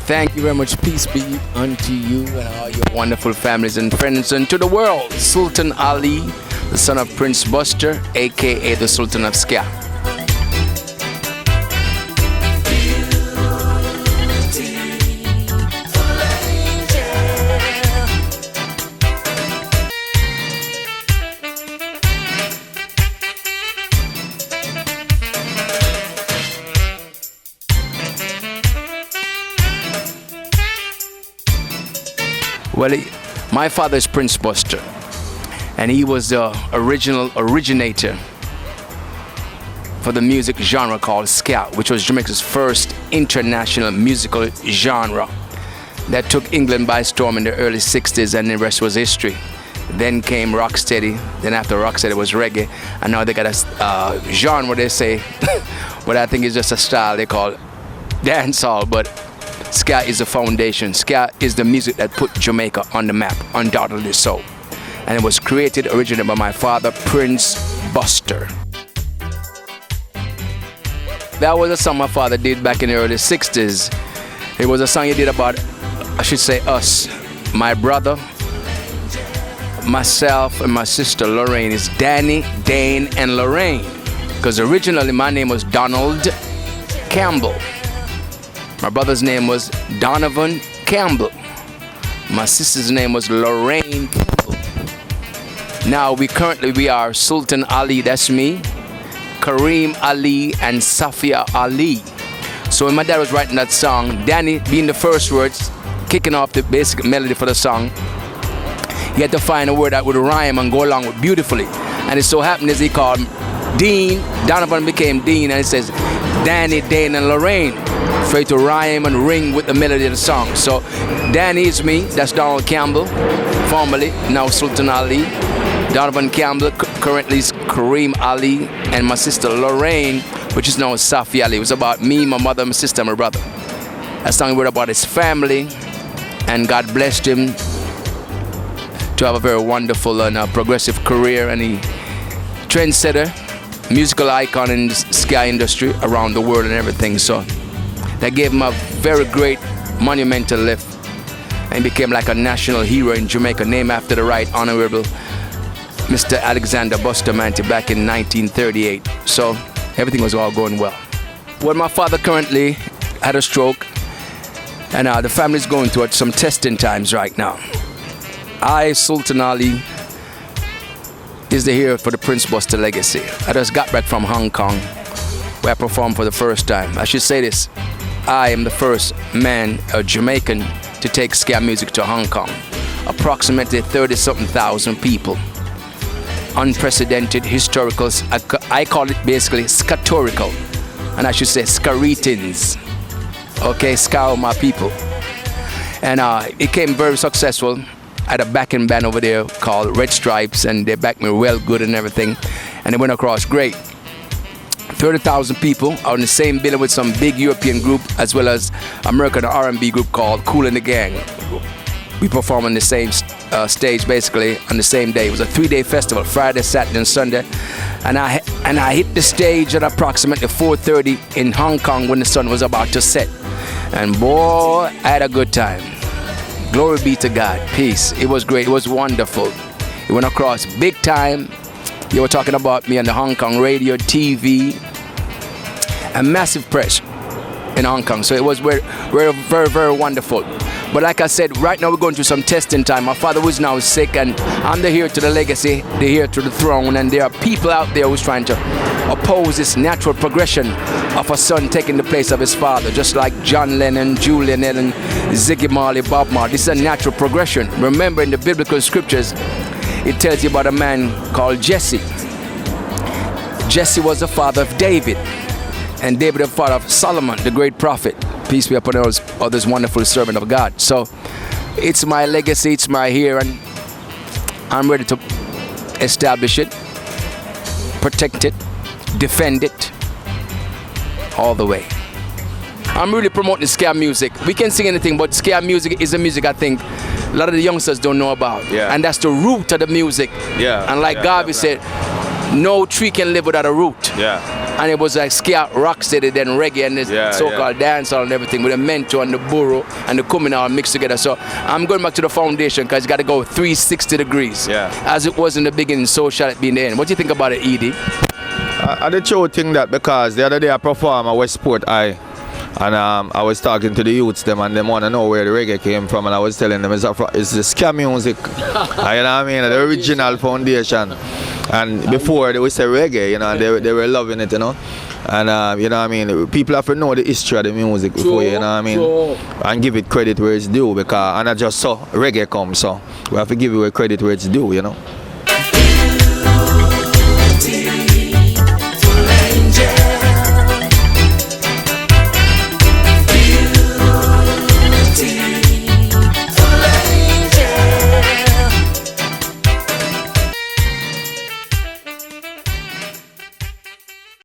Thank you very much. Peace be unto you and all your wonderful families and friends and to the world. Sultan Ali, the son of Prince Buster, aka the Sultan of Ska. Well, my father is Prince Buster, and he was the originator for the music genre called ska, which was Jamaica's first international musical genre that took England by storm in the early 60s, and the rest was history. Then came rocksteady, then after rocksteady was reggae, and now they got a genre they say, but I think it's just a style they call dancehall, but ska is the foundation. Ska is the music that put Jamaica on the map, undoubtedly so. And it was created originally by my father, Prince Buster. That was a song my father did back in the early 60s. It was a song he did about, I should say, us. My brother, myself, and my sister Lorraine. It's Danny, Dane, and Lorraine. Because originally my name was Donald Campbell. My brother's name was Donovan Campbell. My sister's name was Lorraine Campbell. Now we are Sultan Ali, that's me, Kareem Ali, and Safia Ali. So when my dad was writing that song, Danny being the first words, kicking off the basic melody for the song, he had to find a word that would rhyme and go along with beautifully. And it so happened as he called Dean, Donovan became Dean, and it says Danny, Dane, and Lorraine. For it to rhyme and ring with the melody of the song. So Danny is me, that's Donald Campbell, formerly, now Sultan Ali. Donovan Campbell, currently is Kareem Ali, and my sister Lorraine, which is now Safi Ali. It was about me, my mother, my sister, and my brother. That song was about his family, and God blessed him to have a very wonderful and progressive career, and he trendsetter, musical icon in the ska industry around the world and everything. So that gave him a very great monumental lift and became like a national hero in Jamaica, named after the Right Honorable Mr. Alexander Bustamante back in 1938. So everything was all going well. Well, my father currently had a stroke, and the family's going through some testing times right now. I, Sultan Ali, is the hero for the Prince Buster legacy. I just got back from Hong Kong, where I performed for the first time. I should say this. I am the first man, a Jamaican, to take ska music to Hong Kong. Approximately 30-something thousand people. Unprecedented, historical, I call it basically scatorical. And I should say scaritins. Okay, ska my people. And it came very successful. I had a backing band over there called Red Stripes, and they backed me well good and everything. And it went across great. 30,000 people are in the same building with some big European group as well as American R&B group called Kool and the Gang. We performed on the same stage basically on the same day. It was a 3-day festival, Friday, Saturday, and Sunday. And I hit the stage at approximately 4:30 in Hong Kong when the sun was about to set. And boy, I had a good time. Glory be to God. Peace. It was great. It was wonderful. It went across big time. You were talking about me on the Hong Kong radio, TV, and massive press in Hong Kong. So it was very, very, very wonderful. But like I said, right now we're going through some testing time. My father was now sick, and I'm the heir to the legacy, the heir to the throne, and there are people out there who's trying to oppose this natural progression of a son taking the place of his father, just like John Lennon, Julian Lennon, Ziggy Marley, Bob Marley. This is a natural progression. Remember, in the biblical scriptures, it tells you about a man called Jesse. Jesse was the father of David, and David the father of Solomon, the great prophet. Peace be upon all this wonderful servant of God. So it's my legacy, it's my here, and I'm ready to establish it, protect it, defend it, all the way. I'm really promoting ska music. We can sing anything, but ska music is a music I think a lot of the youngsters don't know about. Yeah. And that's the root of the music. Yeah. And like Garvey said, no tree can live without a root. Yeah. and it was like ska, rocksteady, then reggae, and this so-called dancehall and everything with the mento and the burro and the kumina all mixed together. So I'm going back to the foundation because you got to go 360 degrees. As it was in the beginning, so shall it be in the end. What do you think about it, Edie? I the true thing that because the other day I performed at Westport High, and I was talking to the youths them, and they want to know where the reggae came from, and I was telling them it's the ska music. You know what I mean? The original foundation. And before they would say reggae, you know, and they were loving it, you know. And you know what I mean, people have to know the history of the music before, you know what I mean, and give it credit where it's due, because and I just saw reggae come, so we have to give it credit where it's due, you know.